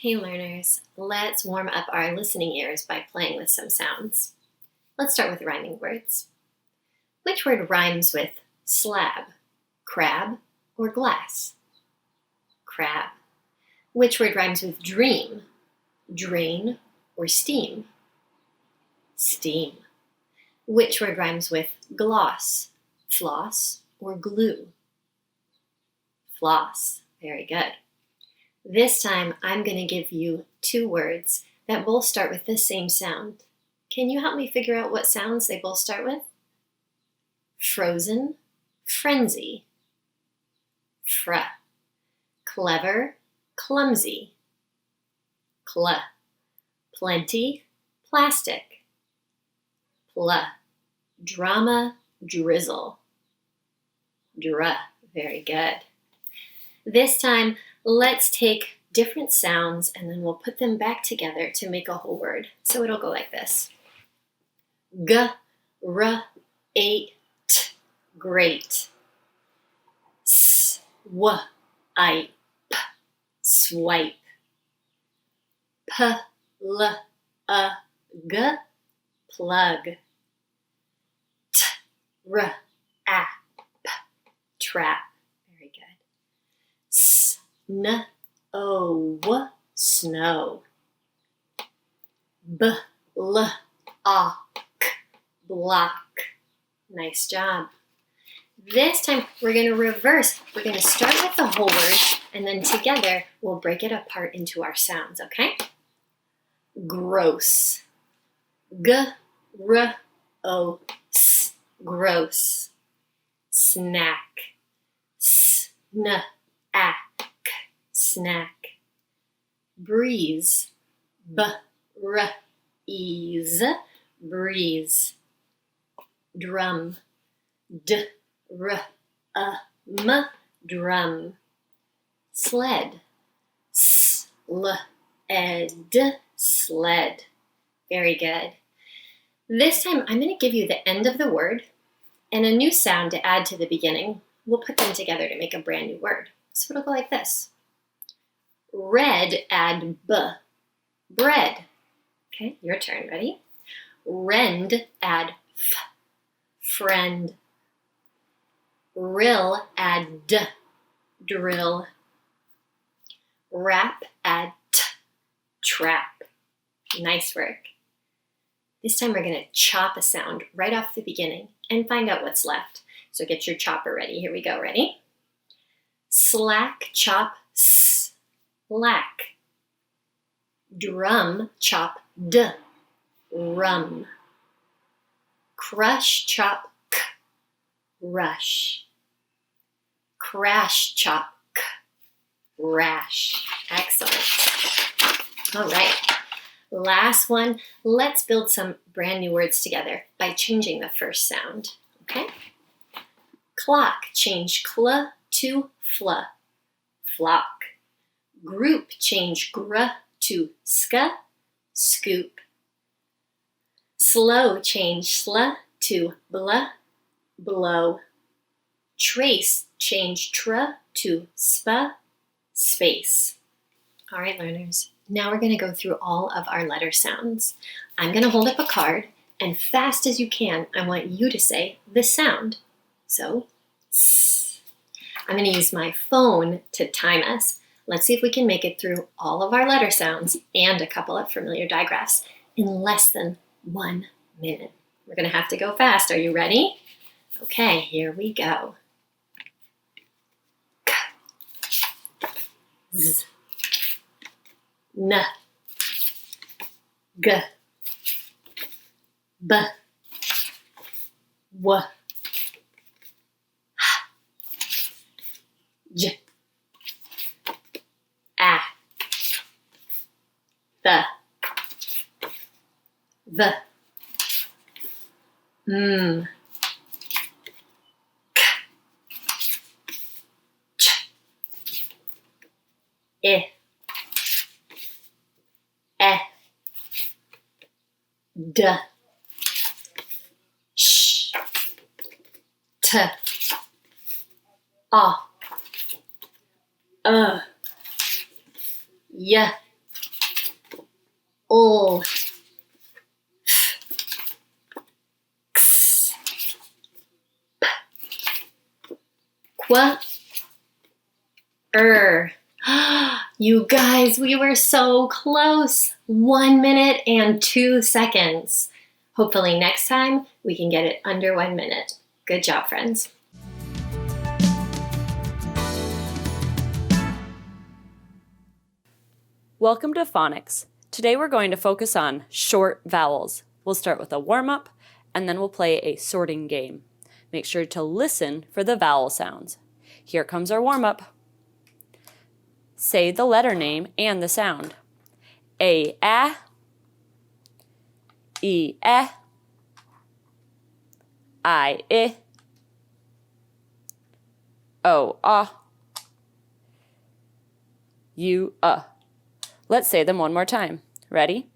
Hey learners, let's warm up our listening ears by playing with some sounds. Let's start with rhyming words. Which word rhymes with slab, crab, or glass? Crab. Which word rhymes with dream, drain, or steam? Steam. Which word rhymes with gloss, floss, or glue? Floss. Very good. This time, I'm going to give you two words that both start with the same sound. Can you help me figure out what sounds they both start with? Frozen, frenzy. Fra. Clever, clumsy. Cla. Plenty, plastic. Pla. Drama, drizzle. Dra. Very good. This time, let's take different sounds and then we'll put them back together to make a whole word. So it'll go like this. G, r, a, t, great. S, w, I, p, swipe. P, l, a, g, plug. T, r, a, p, trap. Very good. S, n, o, w, snow. B, l, a, k, block. Nice job. This time we're going to reverse. We're going to start with the whole word and then together we'll break it apart into our sounds, okay? Gross. G, r, o, s, gross. Snack. S, n, a, k, snack. Breeze. B, r, ease, breeze. Drum. D, r, a, m, drum. Sled. S, l, ed, sled. Very good. This time I'm going to give you the end of the word and a new sound to add to the beginning. We'll put them together to make a brand new word. So it'll go like this. Red, add b, bread. Okay, your turn. Ready? Rend, add f, friend. Rill, add d, drill. Wrap, add t, trap. Nice work. This time we're going to chop a sound right off the beginning and find out what's left. So get your chopper ready. Here we go. Ready? Slack, chop, s, lack. Drum, chop, d, rum. Crush, chop, k, rush. Crash, chop, k, rash. Excellent. All right. Last one. Let's build some brand new words together by changing the first sound. Okay? Clock, change cl to fl, flock. Group, change gr to sk, scoop. Slow, change sl to bl, blow. Trace, change tr to sp, space. All right, learners. Now we're going to go through all of our letter sounds. I'm going to hold up a card, and fast as you can, I want you to say this sound. So, s. I'm going to use my phone to time us. Let's see if we can make it through all of our letter sounds and a couple of familiar digraphs in less than 1 minute. We're going to have to go fast. Are you ready? Okay, here we go. K, z, n, g, b, w, h, j, a, th, v, m, k, ch, I, e, d, sh, t, a, y, ul, x, qua, You guys, we were so close. 1 minute and 2 seconds. Hopefully next time we can get it under 1 minute. Good job, friends. Welcome to Phonics. Today we're going to focus on short vowels. We'll start with a warm-up, and then we'll play a sorting game. Make sure to listen for the vowel sounds. Here comes our warm-up. Say the letter name and the sound. A, E, I, O, U, Let's say them one more time. Ready?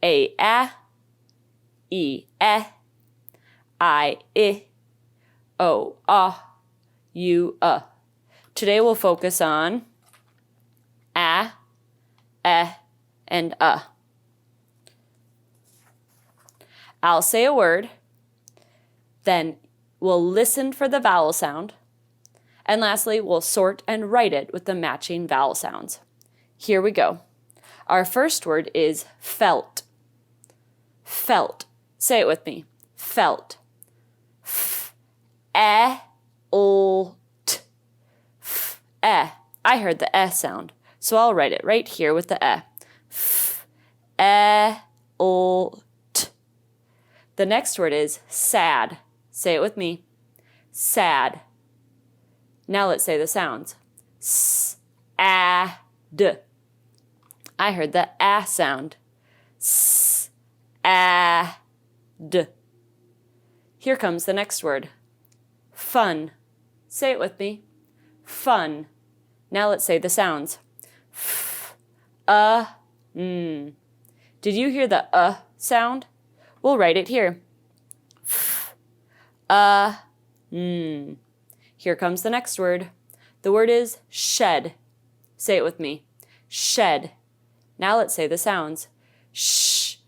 A, E, I, O, U, Today we'll focus on a, and I'll say a word, then we'll listen for the vowel sound, and lastly, we'll sort and write it with the matching vowel sounds. Here we go. Our first word is felt. Felt. Say it with me. Felt. F-E-L-T. F-E. I heard the E sound, so I'll write it right here with the E. F-E-L-T. The next word is sad. Say it with me. Sad. Now let's say the sounds. S-A-D. I heard the A sound. S-A-D. Here comes the next word. Fun. Say it with me. Fun. Now let's say the sounds. Did you hear the sound? We'll write it here. Here comes the next word. The word is shed. Say it with me. Shed. Now let's say the sounds. Sh-e-d.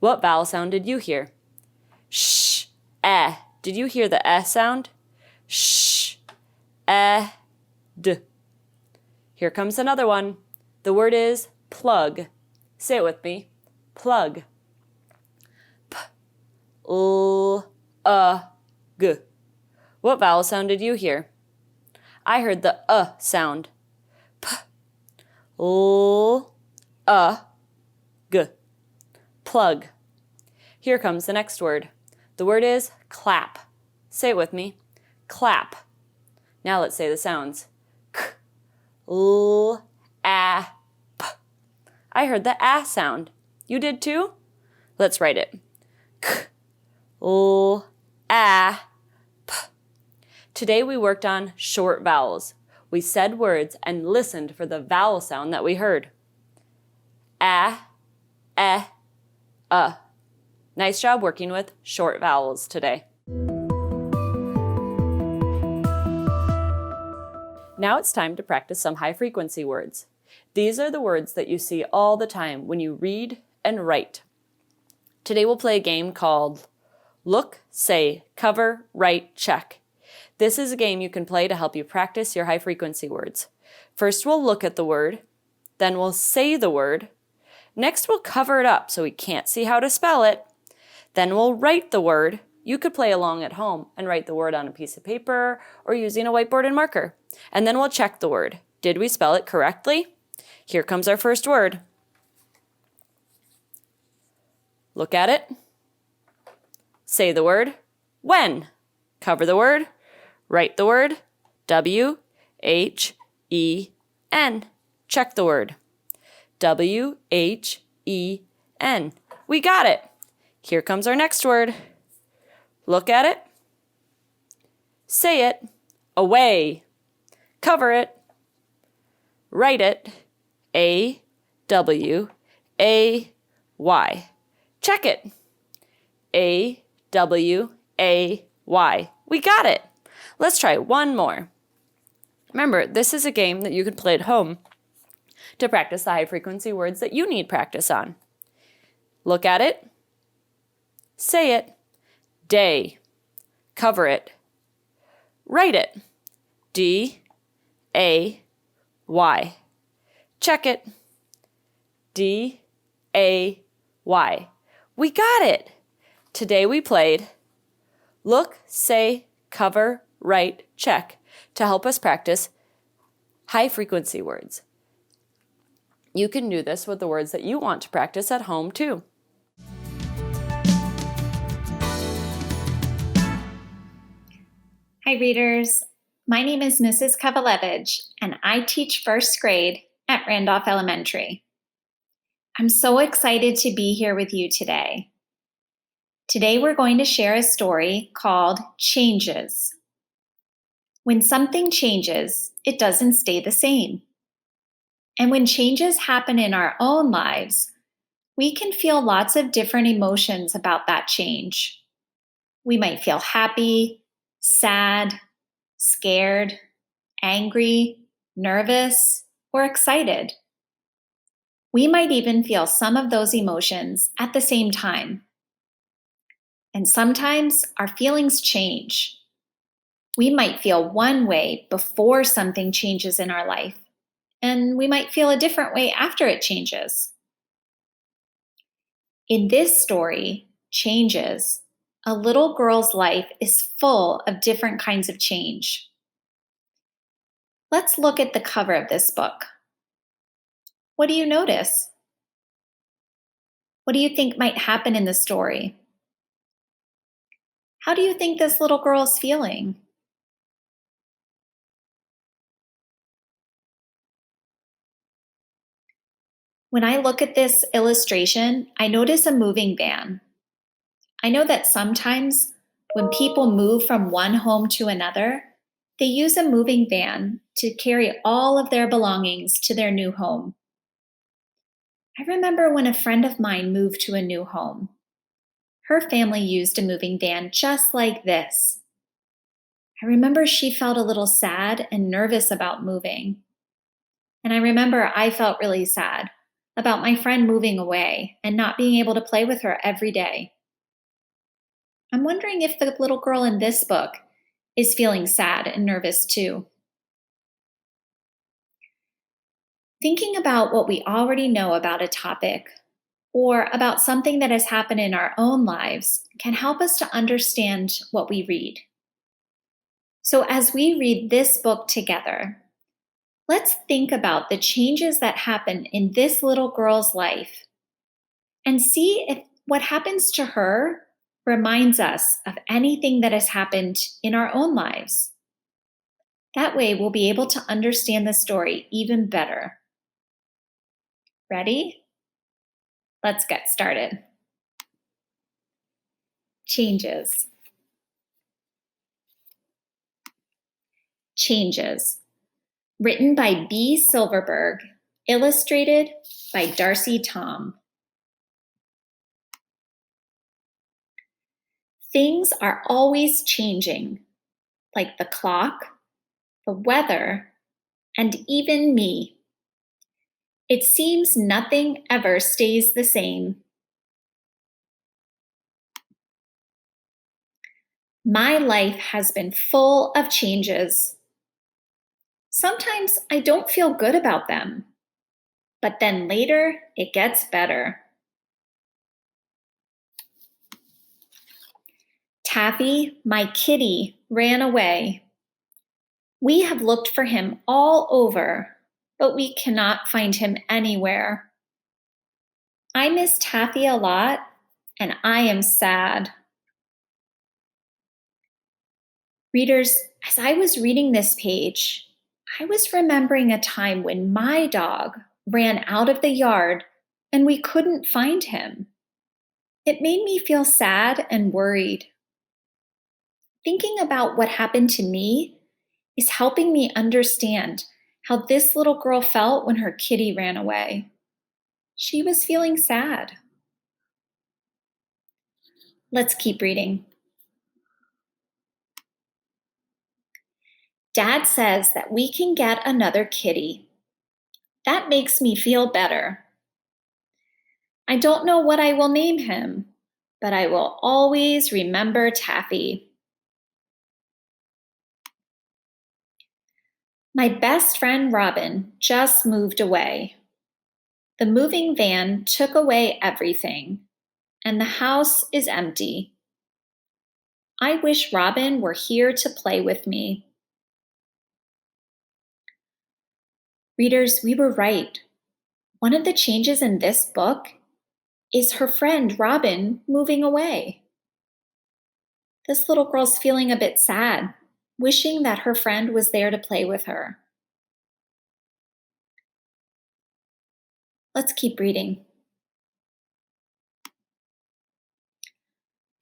What vowel sound did you hear? Sh-e. Did you hear the e sound? Sh-e-d. Here comes another one. The word is plug. Say it with me. Plug. P-l-u-g. What vowel sound did you hear? I heard the sound. P-l-u-g. Plug. Here comes the next word. The word is clap. Say it with me. Clap. Now let's say the sounds. K-l-a-p. I heard the a sound. You did too? Let's write it. K-l-a-p. Today we worked on short vowels. We said words and listened for the vowel sound that we heard. A, e, Nice job working with short vowels today. Now it's time to practice some high-frequency words. These are the words that you see all the time when you read and write. Today we'll play a game called Look, Say, Cover, Write, Check. This is a game you can play to help you practice your high-frequency words. First we'll look at the word, then we'll say the word. Next we'll cover it up so we can't see how to spell it. Then we'll write the word. You could play along at home and write the word on a piece of paper or using a whiteboard and marker. And then we'll check the word. Did we spell it correctly? Here comes our first word. Look at it. Say the word. When. Cover the word. Write the word. W-H-E-N. Check the word. W-H-E-N. We got it. Here comes our next word. Look at it. Say it. Away. Cover it. Write it. A-W-A-Y. Check it. A-W-A-Y. We got it. Let's try one more. Remember, this is a game that you can play at home. to practice the high frequency words that you need practice on. Look at it, say it, day, cover it, write it, D-A-Y, check it, D-A-Y. We got it! Today we played look, say, cover, write, check to help us practice high frequency words. You can do this with the words that you want to practice at home too. Hi readers, my name is Mrs. Kovalevich and I teach first grade at Randolph Elementary. I'm so excited to be here with you today. Today we're going to share a story called Changes. When something changes, it doesn't stay the same. And when changes happen in our own lives, we can feel lots of different emotions about that change. We might feel happy, sad, scared, angry, nervous, or excited. We might even feel some of those emotions at the same time. And sometimes our feelings change. We might feel one way before something changes in our life, and we might feel a different way after it changes. In this story, Changes, a little girl's life is full of different kinds of change. Let's look at the cover of this book. What do you notice? What do you think might happen in the story? How do you think this little girl is feeling? When I look at this illustration, I notice a moving van. I know that sometimes when people move from one home to another, they use a moving van to carry all of their belongings to their new home. I remember when a friend of mine moved to a new home. Her family used a moving van just like this. I remember she felt a little sad and nervous about moving. And I remember I felt really sad about my friend moving away and not being able to play with her every day. I'm wondering if the little girl in this book is feeling sad and nervous too. Thinking about what we already know about a topic or about something that has happened in our own lives can help us to understand what we read. So as we read this book together, let's think about the changes that happen in this little girl's life and see if what happens to her reminds us of anything that has happened in our own lives. That way, we'll be able to understand the story even better. Ready? Let's get started. Changes. Changes. Written by B. Silverberg, illustrated by Darcy Tom. Things are always changing, like the clock, the weather, and even me. It seems nothing ever stays the same. My life has been full of changes. Sometimes I don't feel good about them, but then later it gets better. Taffy, my kitty, ran away. We have looked for him all over, but we cannot find him anywhere. I miss Taffy a lot, and I am sad. Readers, as I was reading this page, I was remembering a time when my dog ran out of the yard and we couldn't find him. It made me feel sad and worried. Thinking about what happened to me is helping me understand how this little girl felt when her kitty ran away. She was feeling sad. Let's keep reading. Dad says that we can get another kitty. That makes me feel better. I don't know what I will name him, but I will always remember Taffy. My best friend Robin just moved away. The moving van took away everything, and the house is empty. I wish Robin were here to play with me. Readers, we were right. One of the changes in this book is her friend Robin moving away. This little girl's feeling a bit sad, wishing that her friend was there to play with her. Let's keep reading.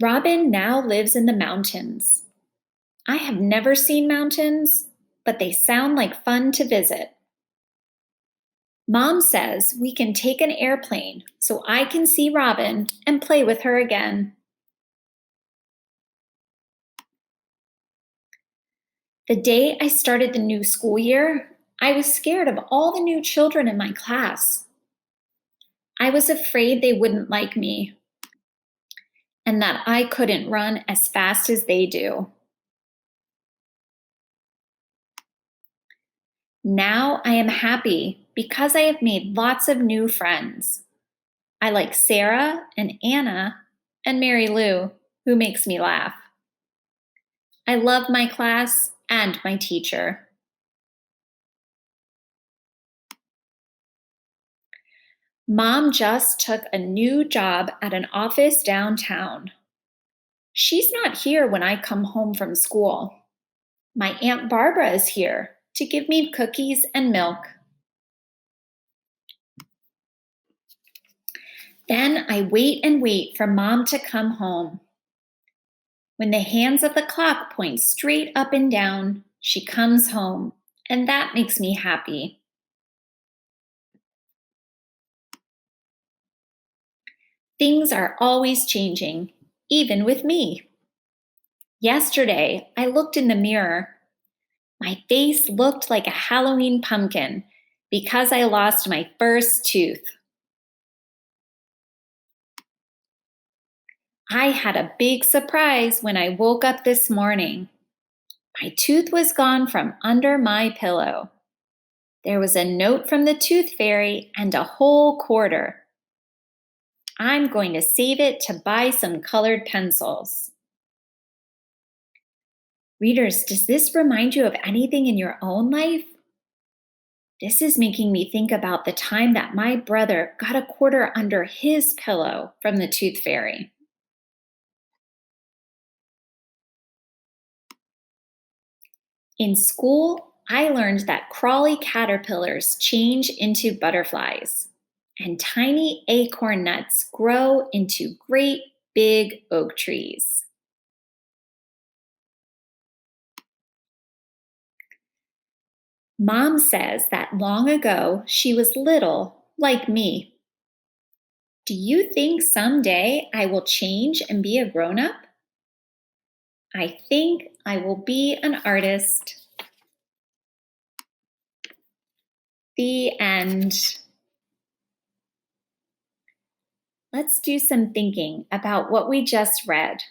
Robin now lives in the mountains. I have never seen mountains, but they sound like fun to visit. Mom says we can take an airplane so I can see Robin and play with her again. The day I started the new school year, I was scared of all the new children in my class. I was afraid they wouldn't like me and that I couldn't run as fast as they do. Now I am happy because I have made lots of new friends. I like Sarah and Anna and Mary Lou, who makes me laugh. I love my class and my teacher. Mom just took a new job at an office downtown. She's not here when I come home from school. My Aunt Barbara is here to give me cookies and milk. Then I wait and wait for Mom to come home. When the hands of the clock point straight up and down, she comes home, and that makes me happy. Things are always changing, even with me. Yesterday, I looked in the mirror. My face looked like a Halloween pumpkin because I lost my first tooth. I had a big surprise when I woke up this morning. My tooth was gone from under my pillow. There was a note from the tooth fairy and a whole quarter. I'm going to save it to buy some colored pencils. Readers, does this remind you of anything in your own life? This is making me think about the time that my brother got a quarter under his pillow from the tooth fairy. In school, I learned that crawly caterpillars change into butterflies, and tiny acorn nuts grow into great big oak trees. Mom says that long ago she was little, like me. Do you think someday I will change and be a grown-up? I think I will be an artist. The end. Let's do some thinking about what we just read.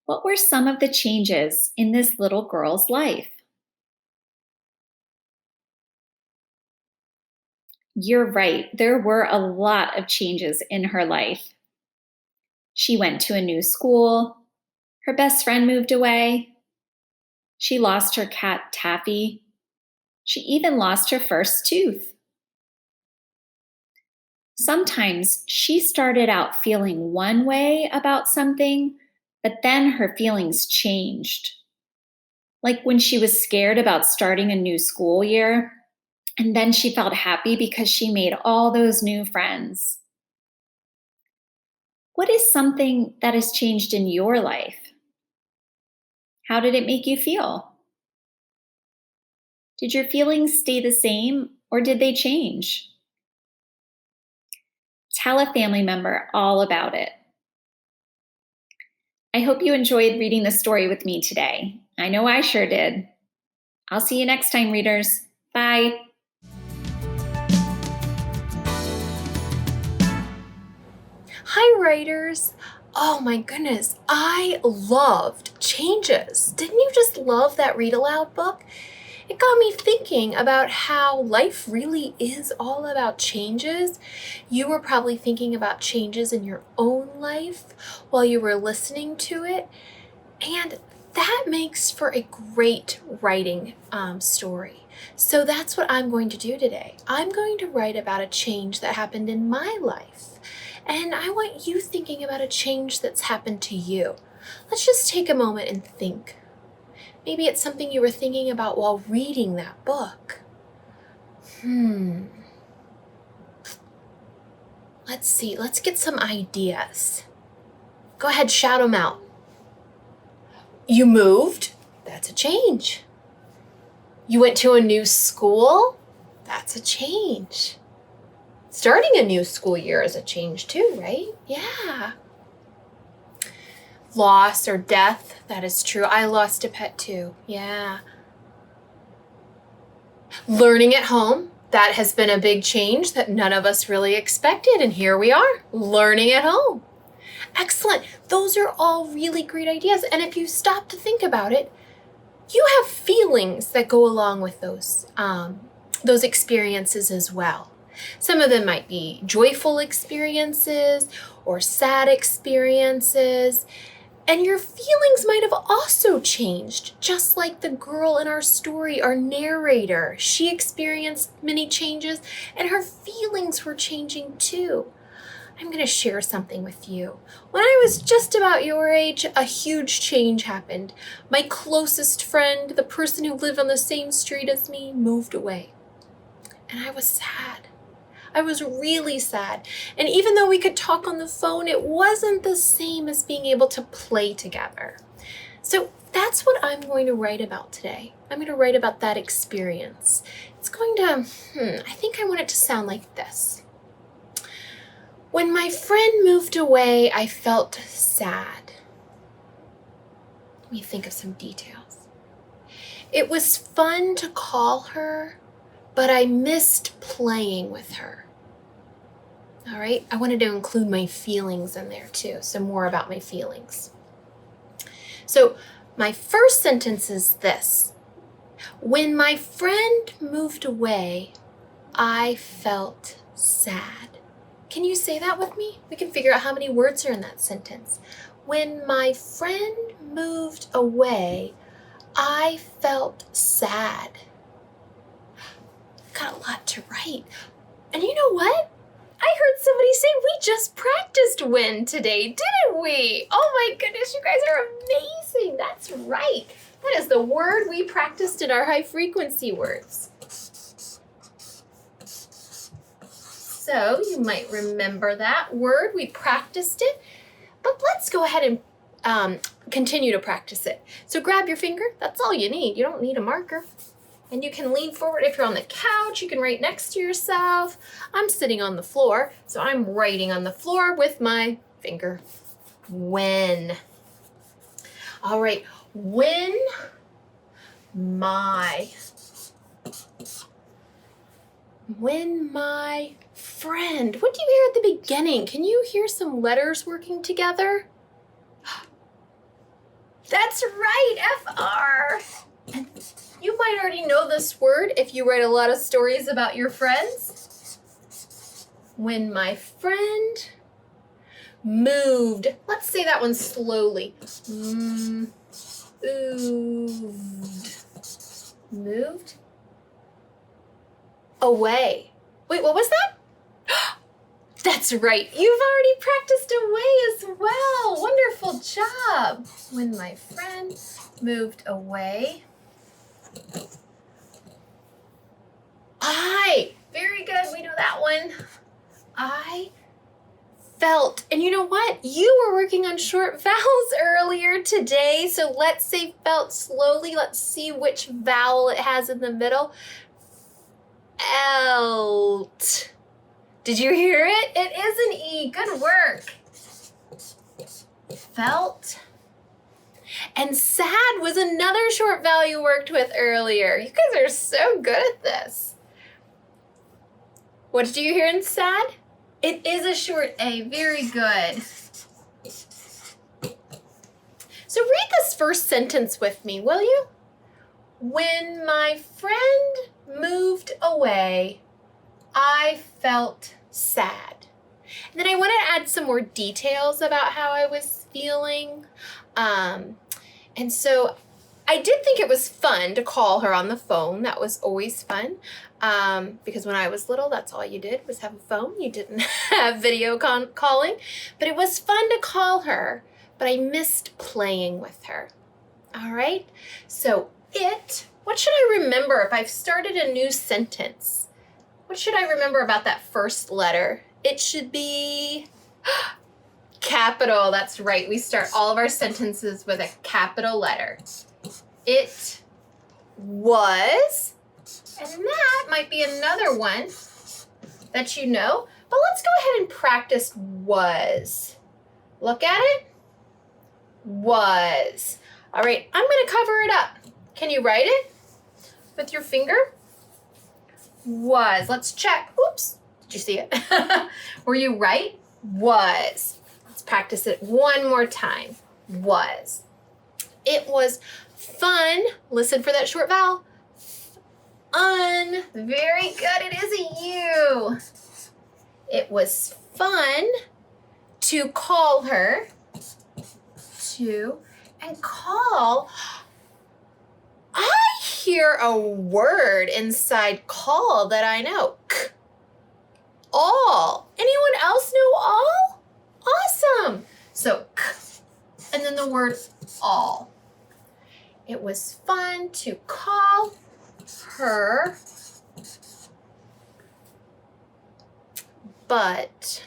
What were some of the changes in this little girl's life? You're right, there were a lot of changes in her life. She went to a new school. Her best friend moved away. She lost her cat, Taffy. She even lost her first tooth. Sometimes she started out feeling one way about something, but then her feelings changed. Like when she was scared about starting a new school year, and then she felt happy because she made all those new friends. What is something that has changed in your life? How did it make you feel? Did your feelings stay the same or did they change? Tell a family member all about it. I hope you enjoyed reading the story with me today. I know I sure did. I'll see you next time, readers. Bye. Hi, writers. Oh my goodness, I loved Changes. Didn't you just love that read aloud book? It got me thinking about how life really is all about changes. You were probably thinking about changes in your own life while you were listening to it. And that makes for a great writing story. So that's what I'm going to do today. I'm going to write about a change that happened in my life. And I want you thinking about a change that's happened to you. Let's just take a moment and think. Maybe it's something you were thinking about while reading that book. Let's see. Let's get some ideas. Go ahead, shout them out. You moved? That's a change. You went to a new school? That's a change. Starting a new school year is a change too, right? Yeah. Loss or death, that is true. I lost a pet too. Yeah. Learning at home, that has been a big change that none of us really expected. And here we are, learning at home. Excellent. Those are all really great ideas. And if you stop to think about it, you have feelings that go along with those experiences as well. Some of them might be joyful experiences or sad experiences. And your feelings might have also changed, just like the girl in our story, our narrator. She experienced many changes and her feelings were changing too. I'm going to share something with you. When I was just about your age, a huge change happened. My closest friend, the person who lived on the same street as me, moved away. And I was sad. I was really sad. And even though we could talk on the phone, it wasn't the same as being able to play together. So that's what I'm going to write about today. I'm going to write about that experience. It's going to, I think I want it to sound like this. When my friend moved away, I felt sad. Let me think of some details. It was fun to call her, but I missed playing with her. All right, I wanted to include my feelings in there too, so more about my feelings. So my first sentence is this. When my friend moved away, I felt sad. Can you say that with me? We can figure out how many words are in that sentence. When my friend moved away, I felt sad. Got a lot to write. And you know what? I heard somebody say we just practiced when today, didn't we? Oh my goodness, you guys are amazing. That's right. That is the word we practiced in our high frequency words. So you might remember that word. We practiced it. But let's go ahead and continue to practice it. So grab your finger. That's all you need. You don't need a marker. And you can lean forward. If you're on the couch, you can write next to yourself. I'm sitting on the floor, so I'm writing on the floor with my finger. When. All right. When my friend. What do you hear at the beginning? Can you hear some letters working together? That's right, F-R. And you might already know this word if you write a lot of stories about your friends. When my friend moved. Let's say that one slowly. Moved. Away. Wait, what was that? That's right. You've already practiced away as well. Wonderful job. When my friend moved away. Very good. We know that one. I felt. And you know what? You were working on short vowels earlier today. So let's say felt slowly. Let's see which vowel it has in the middle. Felt. Did you hear it? It is an E. Good work. Felt. And sad was another short vowel you worked with earlier. You guys are so good at this. What did you hear in sad? It is a short A. Very good. So read this first sentence with me, will you? When my friend moved away, I felt sad. And then I want to add some more details about how I was feeling. And so I did think it was fun to call her on the phone. That was always fun. Because when I was little, that's all you did was have a phone. You didn't have video calling. But it was fun to call her. But I missed playing with her. All right? So what should I remember if I've started a new sentence? What should I remember about that first letter? It should be capital. That's right. We start all of our sentences with a capital letter. It was, and that might be another one that you know, but let's go ahead and practice was. Look at it. Was. All right, I'm going to cover it up. Can you write it with your finger? Was. Let's check. Oops. Did you see it? Were you right? Was. Let's practice it one more time. Was. It was fun. Listen for that short vowel. Fun. Very good. It is a U. It was fun to call her. And call. I hear a word inside call that I know. All. Anyone else know all? Awesome. So and then the word all. It was fun to call her, but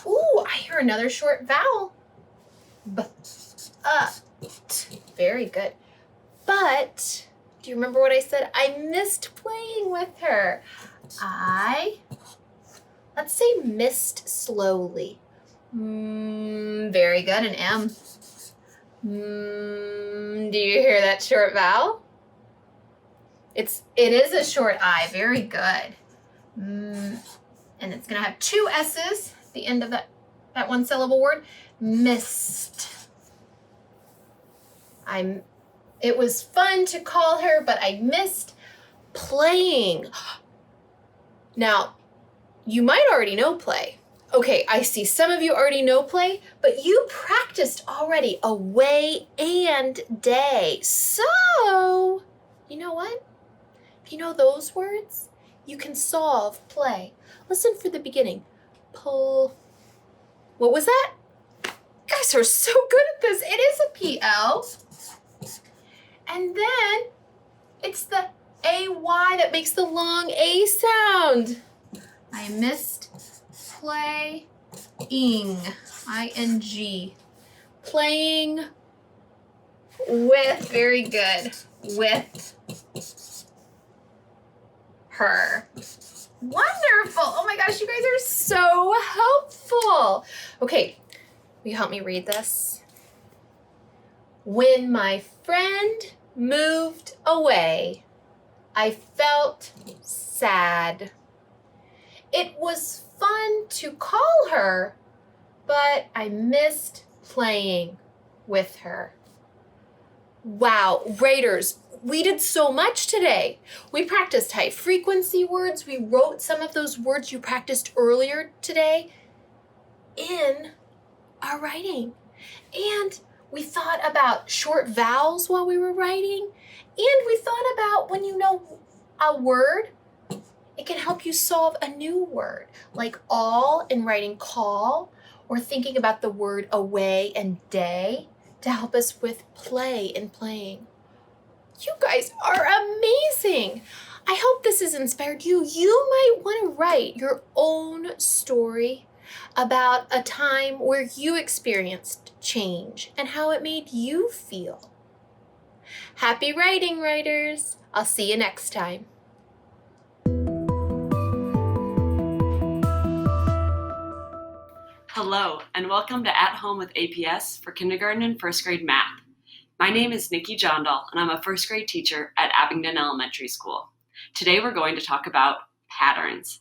ooh, I hear another short vowel. Very good. But, do you remember what I said? I missed playing with her. Let's say missed slowly. Very good, an M. Do you hear that short vowel? It is a short I, very good. And it's gonna have two S's at the end of that one syllable word. Missed. It was fun to call her, but I missed playing. Now, you might already know play. Okay, I see some of you already know play, but you practiced already away and day. So, you know what? If you know those words, you can solve play. Listen for the beginning. Pull. What was that? You guys are so good at this. It is a PL. And then it's the AY that makes the long A sound. I missed playing. ING. Playing with, very good, with her. Wonderful. Oh my gosh, you guys are so helpful. Okay, will you help me read this? When my friend moved away, I felt sad. It was fun to call her, but I missed playing with her. Wow, Raiders, we did so much today. We practiced high frequency words. We wrote some of those words you practiced earlier today in our writing. And we thought about short vowels while we were writing. And we thought about when you know a word, it can help you solve a new word, like all in writing call, or thinking about the word away and day to help us with play and playing. You guys are amazing. I hope this has inspired you. You might want to write your own story about a time where you experienced change and how it made you feel. Happy writing, writers. I'll see you next time. Hello, and welcome to At Home with APS for kindergarten and first grade math. My name is Nikki Jondal, and I'm a first grade teacher at Abingdon Elementary School. Today we're going to talk about patterns.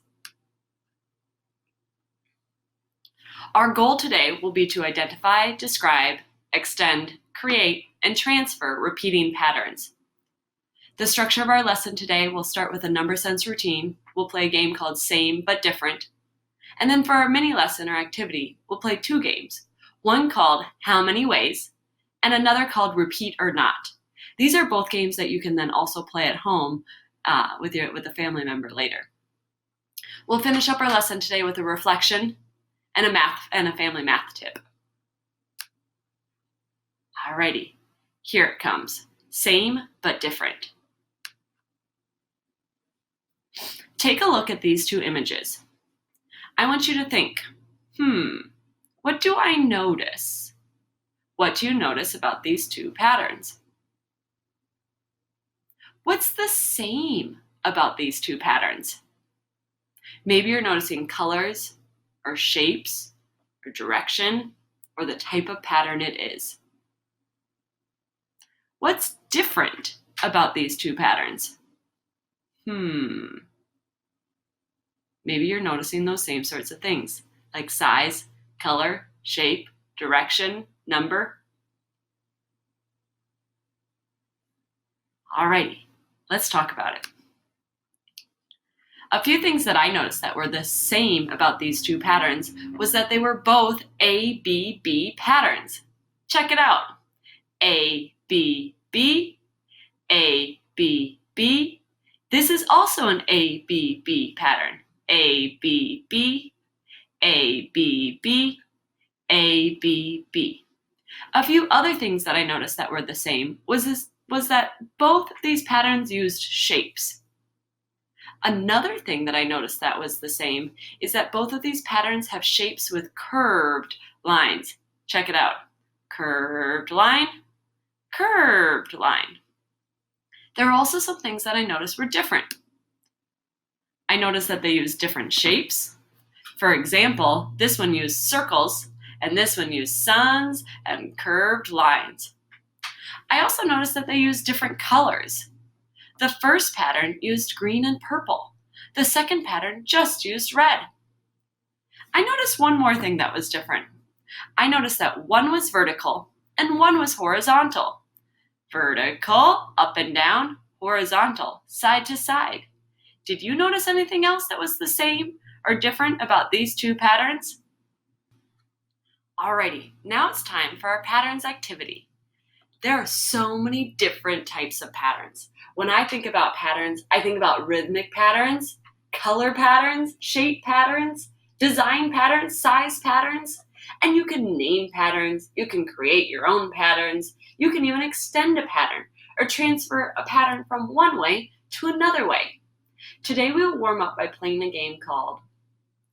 Our goal today will be to identify, describe, extend, create, and transfer repeating patterns. The structure of our lesson today will start with a number sense routine. We'll play a game called Same But Different. And then for our mini lesson or activity, we'll play 2 games. One called How Many Ways, and another called Repeat or Not. These are both games that you can then also play at home with a family member later. We'll finish up our lesson today with a reflection and a family math tip. Alrighty, here it comes. Same but different. Take a look at these 2 images. I want you to think, what do I notice? What do you notice about these 2 patterns? What's the same about these 2 patterns? Maybe you're noticing colors or shapes or direction or the type of pattern it is. What's different about these 2 patterns? Maybe you're noticing those same sorts of things, like size, color, shape, direction, number. Alrighty, let's talk about it. A few things that I noticed that were the same about these 2 patterns was that they were both ABB patterns. Check it out. ABB, ABB. This is also an ABB pattern. ABB, ABB, ABB. A few other things that I noticed that were the same was that both of these patterns used shapes. Another thing that I noticed that was the same is that both of these patterns have shapes with curved lines. Check it out. Curved line, curved line. There are also some things that I noticed were different. I noticed that they used different shapes. For example, this one used circles, and this one used suns and curved lines. I also noticed that they used different colors. The first pattern used green and purple. The second pattern just used red. I noticed one more thing that was different. I noticed that one was vertical and one was horizontal. Vertical, up and down, horizontal, side to side. Did you notice anything else that was the same or different about these 2 patterns? Alrighty, now it's time for our patterns activity. There are so many different types of patterns. When I think about patterns, I think about rhythmic patterns, color patterns, shape patterns, design patterns, size patterns, and you can name patterns, you can create your own patterns, you can even extend a pattern or transfer a pattern from one way to another way. Today we will warm up by playing a game called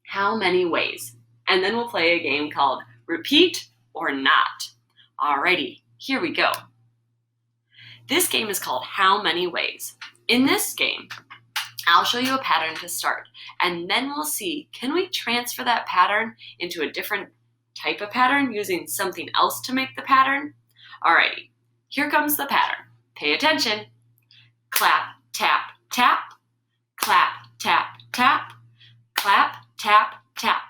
How Many Ways? And then we'll play a game called Repeat or Not. Alrighty, here we go. This game is called How Many Ways? In this game, I'll show you a pattern to start, and then we'll see, can we transfer that pattern into a different type of pattern using something else to make the pattern? Alrighty, here comes the pattern. Pay attention. Clap, tap, tap. Clap, tap, tap. Clap, tap, tap.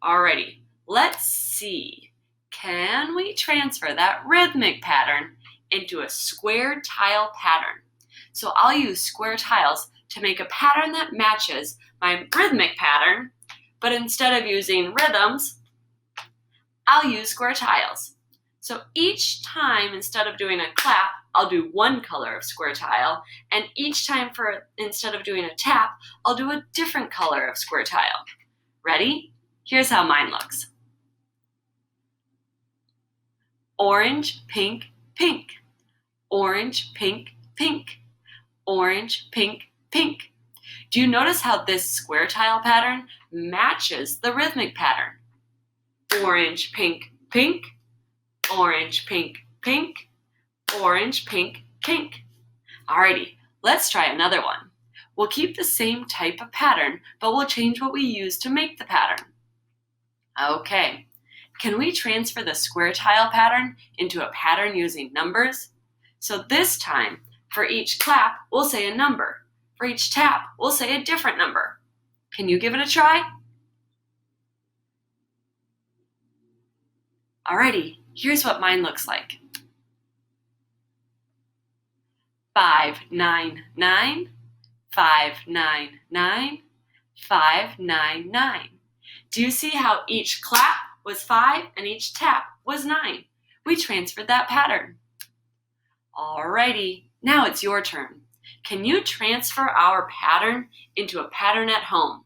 Alrighty, let's see. Can we transfer that rhythmic pattern into a square tile pattern? So I'll use square tiles to make a pattern that matches my rhythmic pattern, but instead of using rhythms, I'll use square tiles. So each time, instead of doing a clap, I'll do one color of square tile, and each time instead of doing a tap, I'll do a different color of square tile. Ready? Here's how mine looks. Orange, pink, pink. Orange, pink, pink. Orange, pink, pink. Do you notice how this square tile pattern matches the rhythmic pattern? Orange, pink, pink. Orange, pink, pink. Orange, pink, pink. Alrighty, let's try another one. We'll keep the same type of pattern, but we'll change what we use to make the pattern. Okay, can we transfer the square tile pattern into a pattern using numbers? So this time, for each clap, we'll say a number. For each tap, we'll say a different number. Can you give it a try? Alrighty, here's what mine looks like. 599, 599, 599. Do you see how each clap was 5 and each tap was 9? We transferred that pattern. Alrighty, now it's your turn. Can you transfer our pattern into a pattern at home?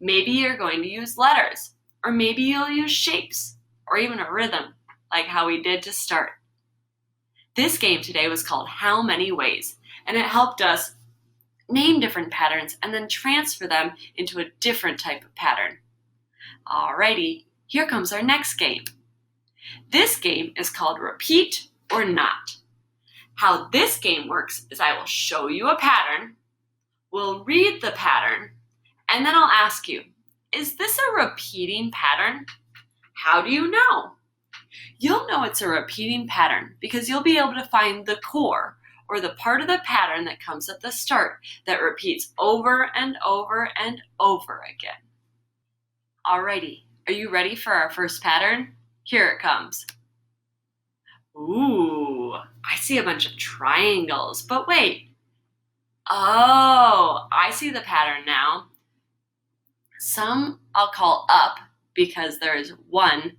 Maybe you're going to use letters, or maybe you'll use shapes, or even a rhythm, like how we did to start. This game today was called How Many Ways, and it helped us name different patterns and then transfer them into a different type of pattern. Alrighty, here comes our next game. This game is called Repeat or Not. How this game works is I will show you a pattern, we'll read the pattern, and then I'll ask you, is this a repeating pattern? How do you know? You'll know it's a repeating pattern because you'll be able to find the core, or the part of the pattern that comes at the start that repeats over and over and over again. Alrighty, are you ready for our first pattern? Here it comes. Ooh, I see a bunch of triangles, but wait. Oh, I see the pattern now. Some I'll call up because there's one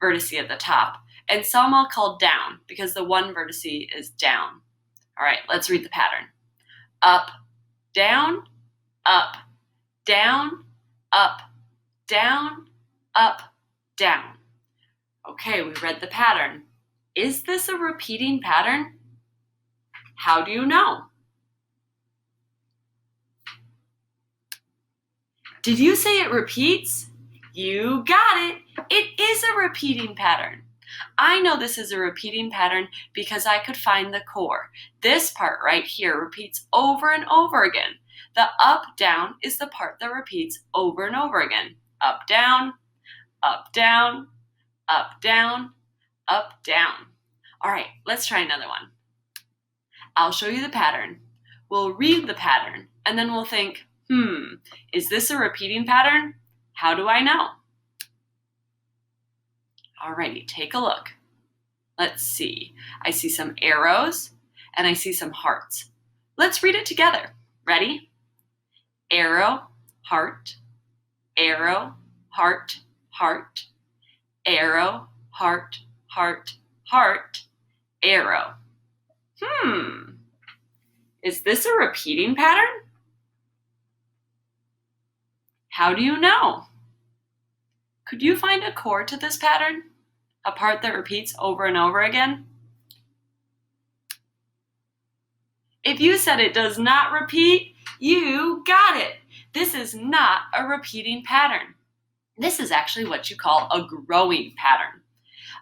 vertice at the top, and some I'll call down because the one vertice is down. All right, let's read the pattern. Up, down, up, down, up, down, up, down. Okay, we read the pattern. Is this a repeating pattern? How do you know? Did you say it repeats? You got it. It is a repeating pattern. I know this is a repeating pattern because I could find the core. This part right here repeats over and over again. The up, down is the part that repeats over and over again. Up, down, up, down, up, down, up, down. All right, let's try another one. I'll show you the pattern. We'll read the pattern, and then we'll think, is this a repeating pattern? How do I know? Alrighty, take a look. Let's see. I see some arrows, and I see some hearts. Let's read it together. Ready? Arrow, heart, arrow, heart, heart, arrow, heart, heart, heart, arrow. Is this a repeating pattern? How do you know? Could you find a core to this pattern? A part that repeats over and over again? If you said it does not repeat, you got it. This is not a repeating pattern. This is actually what you call a growing pattern.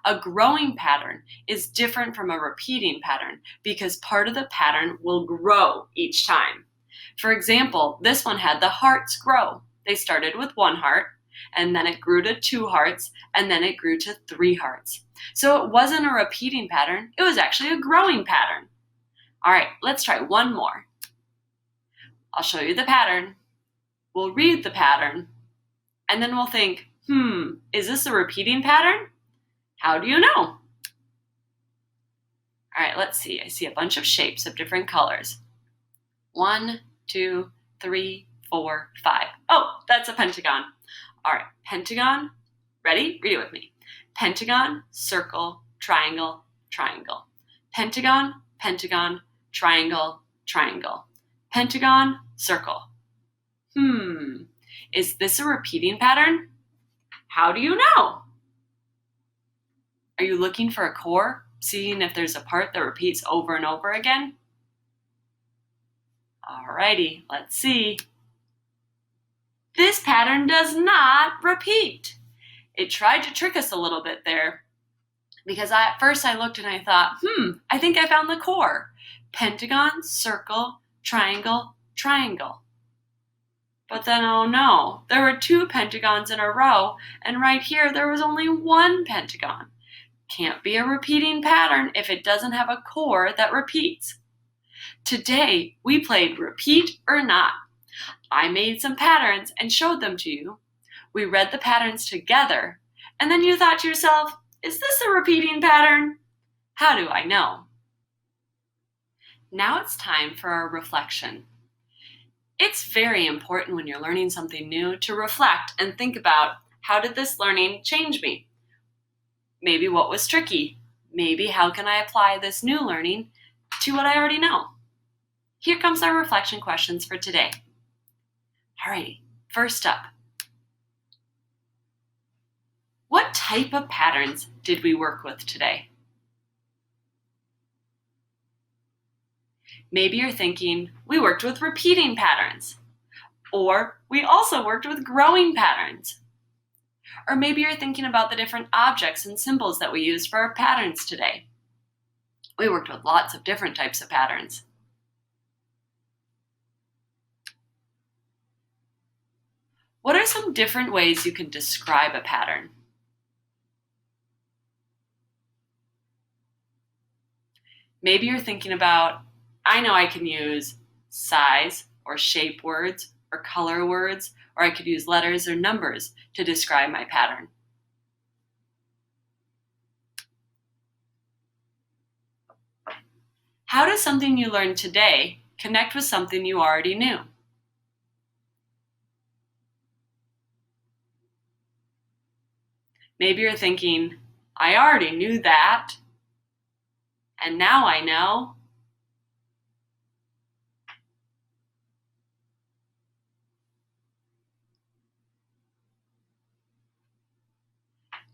A growing pattern is different from a repeating pattern because part of the pattern will grow each time. For example, this one had the hearts grow. They started with 1 heart, and then it grew to 2 hearts, and then it grew to 3 hearts. So it wasn't a repeating pattern, it was actually a growing pattern. All right, let's try one more. I'll show you the pattern. We'll read the pattern, and then we'll think, is this a repeating pattern? How do you know? All right, let's see. I see a bunch of shapes of different colors. 1, 2, 3, 4, 5. Oh, that's a pentagon. All right, pentagon. Ready? Read it with me. Pentagon, circle, triangle, triangle. Pentagon, pentagon, triangle, triangle. Pentagon, circle. Is this a repeating pattern? How do you know? Are you looking for a core, seeing if there's a part that repeats over and over again? Alrighty, let's see. This pattern does not repeat. It tried to trick us a little bit there because at first I looked and I thought, I think I found the core. Pentagon, circle, triangle, triangle. But then, oh no, there were 2 pentagons in a row, and right here there was only 1 pentagon. Can't be a repeating pattern if it doesn't have a core that repeats. Today, we played Repeat or Not. I made some patterns and showed them to you. We read the patterns together, and then you thought to yourself, Is this a repeating pattern? How do I know? Now it's time for our reflection. It's very important when you're learning something new to reflect and think about, how did this learning change me? Maybe what was tricky? Maybe how can I apply this new learning to what I already know? Here comes our reflection questions for today. Alrighty, first up. What type of patterns did we work with today? Maybe you're thinking, we worked with repeating patterns. Or we also worked with growing patterns. Or maybe you're thinking about the different objects and symbols that we used for our patterns today. We worked with lots of different types of patterns. What are some different ways you can describe a pattern? Maybe you're thinking about, I know I can use size or shape words or color words, or I could use letters or numbers to describe my pattern. How does something you learned today connect with something you already knew? Maybe you're thinking, I already knew that, and now I know.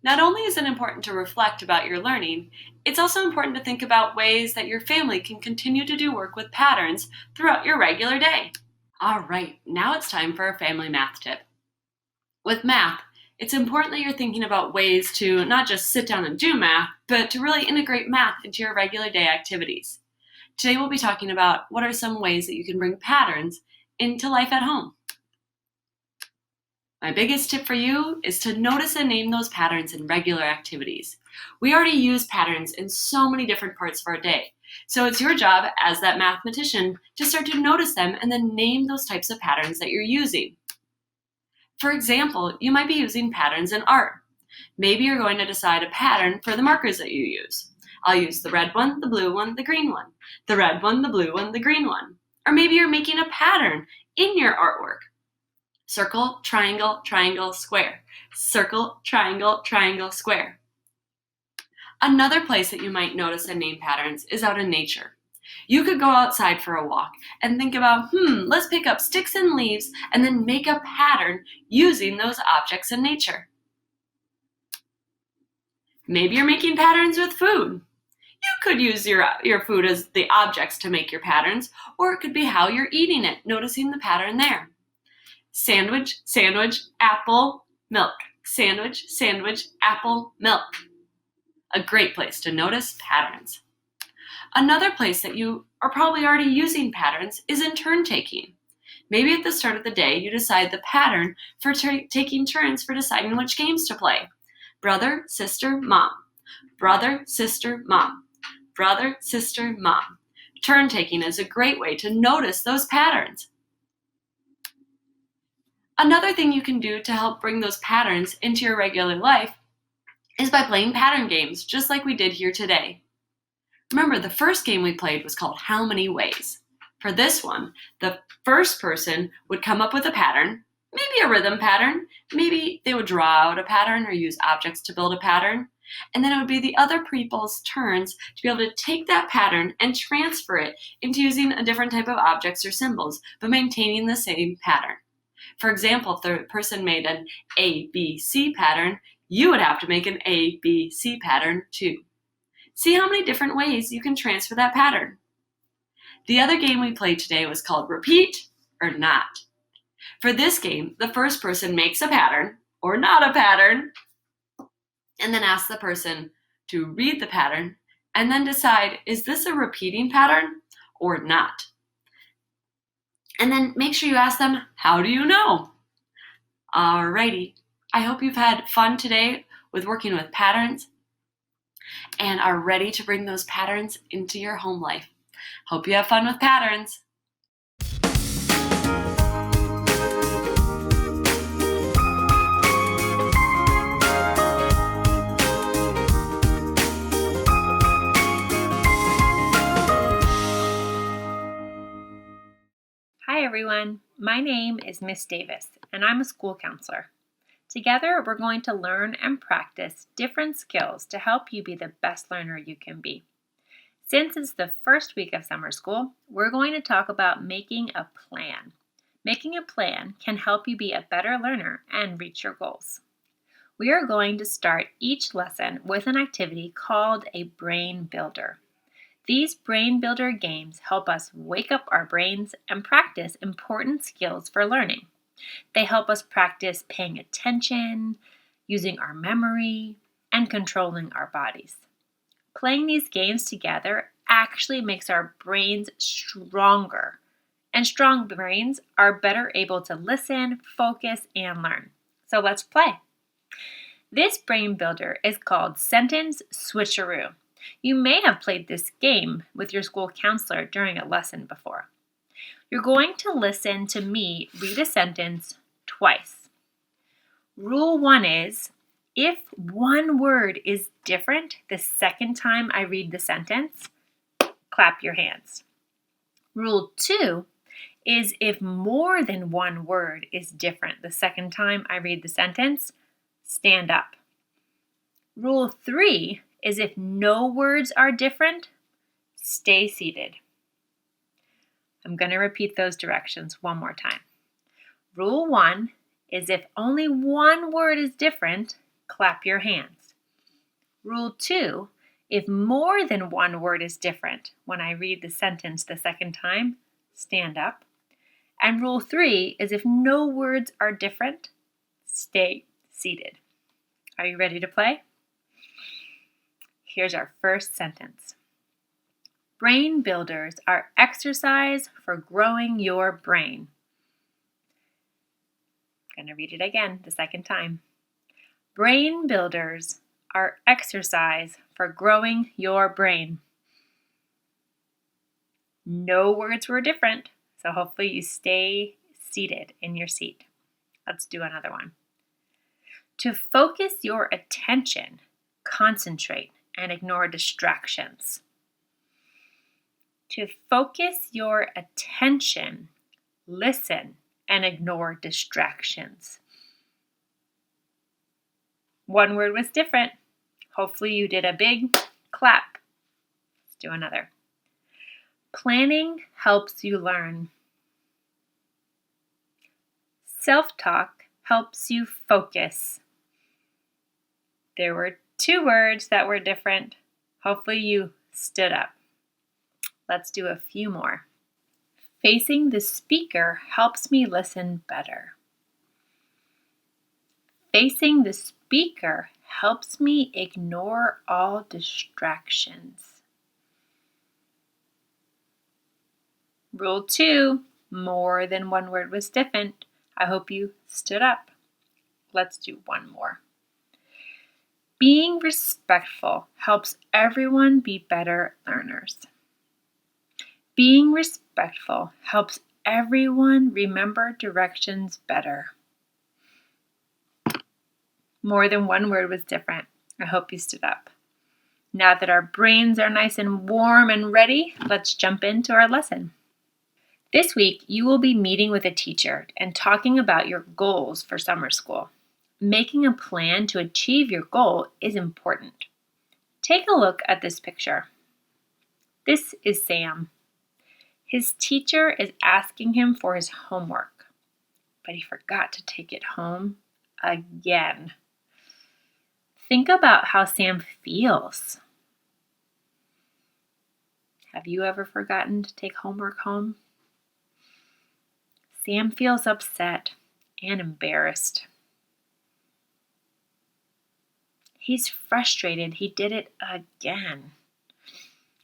Not only is it important to reflect about your learning, it's also important to think about ways that your family can continue to do work with patterns throughout your regular day. All right, now it's time for a family math tip. With math, it's important that you're thinking about ways to not just sit down and do math, but to really integrate math into your regular day activities. Today we'll be talking about what are some ways that you can bring patterns into life at home. My biggest tip for you is to notice and name those patterns in regular activities. We already use patterns in so many different parts of our day, so it's your job as that mathematician to start to notice them and then name those types of patterns that you're using. For example, you might be using patterns in art. Maybe you're going to decide a pattern for the markers that you use. I'll use the red one, the blue one, the green one. The red one, the blue one, the green one. Or maybe you're making a pattern in your artwork. Circle, triangle, triangle, square. Circle, triangle, triangle, square. Another place that you might notice and name patterns is out in nature. You could go outside for a walk and think about, let's pick up sticks and leaves and then make a pattern using those objects in nature. Maybe you're making patterns with food. You could use your food as the objects to make your patterns, or it could be how you're eating it, noticing the pattern there. Sandwich, sandwich, apple, milk. Sandwich, sandwich, apple, milk. A great place to notice patterns. Another place that you are probably already using patterns is in turn taking. Maybe at the start of the day you decide the pattern for taking turns for deciding which games to play. Brother, sister, mom. Brother, sister, mom. Brother, sister, mom. Turn taking is a great way to notice those patterns. Another thing you can do to help bring those patterns into your regular life is by playing pattern games, just like we did here today. Remember, the first game we played was called How Many Ways? For this one, the first person would come up with a pattern, maybe a rhythm pattern, maybe they would draw out a pattern or use objects to build a pattern, and then it would be the other people's turns to be able to take that pattern and transfer it into using a different type of objects or symbols, but maintaining the same pattern. For example, if the person made an ABC pattern, you would have to make an ABC pattern too. See how many different ways you can transfer that pattern. The other game we played today was called Repeat or Not. For this game, the first person makes a pattern or not a pattern, and then asks the person to read the pattern and then decide, is this a repeating pattern or not? And then make sure you ask them, how do you know? Alrighty, I hope you've had fun today with working with patterns and are ready to bring those patterns into your home life. Hope you have fun with patterns. Hi everyone, my name is Miss Davis and I'm a school counselor. Together we're going to learn and practice different skills to help you be the best learner you can be. Since it's the first week of summer school, we're going to talk about making a plan. Making a plan can help you be a better learner and reach your goals. We are going to start each lesson with an activity called a brain builder. These brain builder games help us wake up our brains and practice important skills for learning. They help us practice paying attention, using our memory, and controlling our bodies. Playing these games together actually makes our brains stronger, and strong brains are better able to listen, focus, and learn. So let's play. This brain builder is called Sentence Switcheroo. You may have played this game with your school counselor during a lesson before. You're going to listen to me read a sentence twice. Rule 1 is, if one word is different the second time I read the sentence, clap your hands. Rule 2 is, if more than one word is different the second time I read the sentence, stand up. Rule 3 is, if no words are different, stay seated. I'm going to repeat those directions one more time. Rule 1 is, if only one word is different, clap your hands. Rule 2, if more than one word is different when I read the sentence the second time, stand up. And rule 3 is, if no words are different, stay seated. Are you ready to play? Here's our first sentence. Brain builders are exercise for growing your brain. I'm going to read it again the second time. Brain builders are exercise for growing your brain. No words were different, so hopefully you stay seated in your seat. Let's do another one. To focus your attention, concentrate and ignore distractions. To focus your attention, listen and ignore distractions. One word was different. Hopefully you did a big clap. Let's do another. Planning helps you learn. Self-talk helps you focus. There were 2 words that were different. Hopefully you stood up. Let's do a few more. Facing the speaker helps me listen better. Facing the speaker helps me ignore all distractions. Rule 2, more than one word was different. I hope you stood up. Let's do one more. Being respectful helps everyone be better learners. Being respectful helps everyone remember directions better. More than one word was different. I hope you stood up. Now that our brains are nice and warm and ready, let's jump into our lesson. This week, you will be meeting with a teacher and talking about your goals for summer school. Making a plan to achieve your goal is important. Take a look at this picture. This is Sam. His teacher is asking him for his homework, but he forgot to take it home again. Think about how Sam feels. Have you ever forgotten to take homework home? Sam feels upset and embarrassed. He's frustrated he did it again.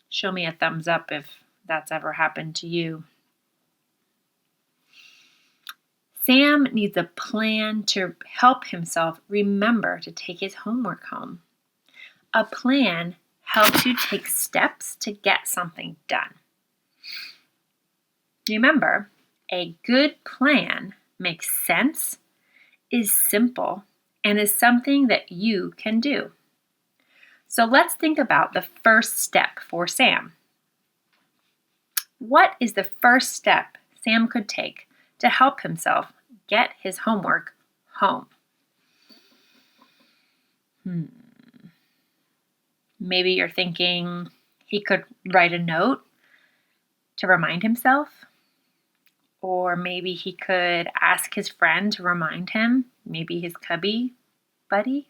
Show me a thumbs up if that's ever happened to you. Sam needs a plan to help himself remember to take his homework home. A plan helps you take steps to get something done. Remember, a good plan makes sense, is simple, and is something that you can do. So let's think about the first step for Sam. What is the first step Sam could take to help himself get his homework home? Maybe you're thinking he could write a note to remind himself, or maybe he could ask his friend to remind him, maybe his cubby buddy.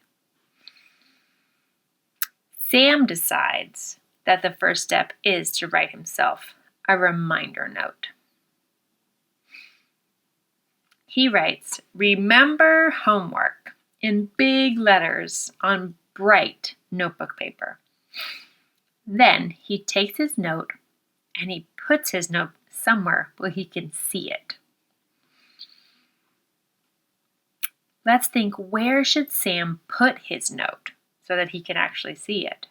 Sam decides that the first step is to write himself a reminder note. He writes, "Remember homework," in big letters on bright notebook paper. Then he takes his note and he puts his note somewhere where he can see it. Let's think, where should Sam put his note so that he can actually see it?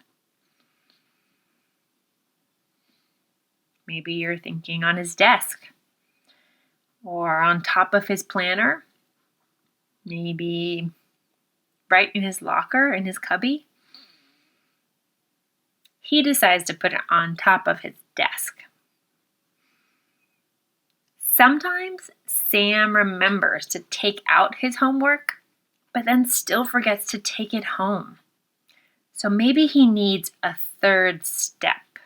Maybe you're thinking on his desk or on top of his planner, maybe right in his locker, in his cubby. He decides to put it on top of his desk. Sometimes Sam remembers to take out his homework, but then still forgets to take it home. So maybe he needs a third step.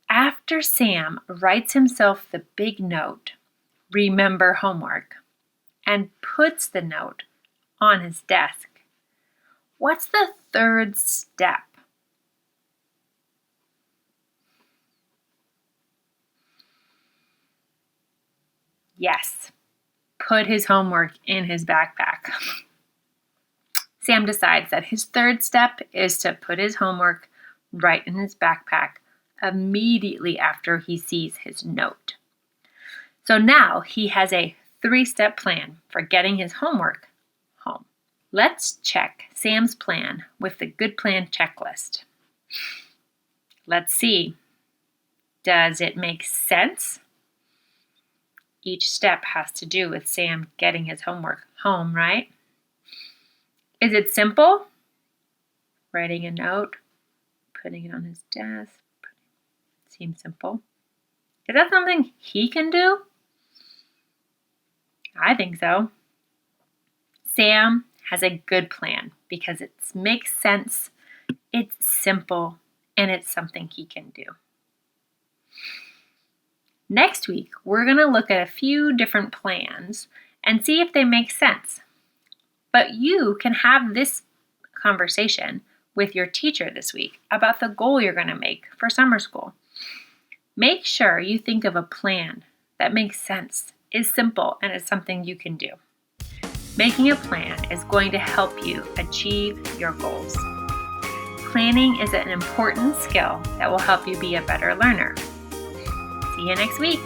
After Sam writes himself the big note, "Remember homework," and puts the note on his desk, what's the third step? Yes, put his homework in his backpack. Sam decides that his third step is to put his homework right in his backpack immediately after he sees his note. So now he has a 3-step plan for getting his homework home. Let's check Sam's plan with the Good Plan checklist. Let's see. Does it make sense? Each step has to do with Sam getting his homework home, right? Is it simple? Writing a note, putting it on his desk. Seems simple. Is that something he can do? I think so. Sam has a good plan because it makes sense, it's simple, and it's something he can do. Next week, we're going to look at a few different plans and see if they make sense. But you can have this conversation with your teacher this week about the goal you're going to make for summer school. Make sure you think of a plan that makes sense, is simple, and is something you can do. Making a plan is going to help you achieve your goals. Planning is an important skill that will help you be a better learner. See you next week.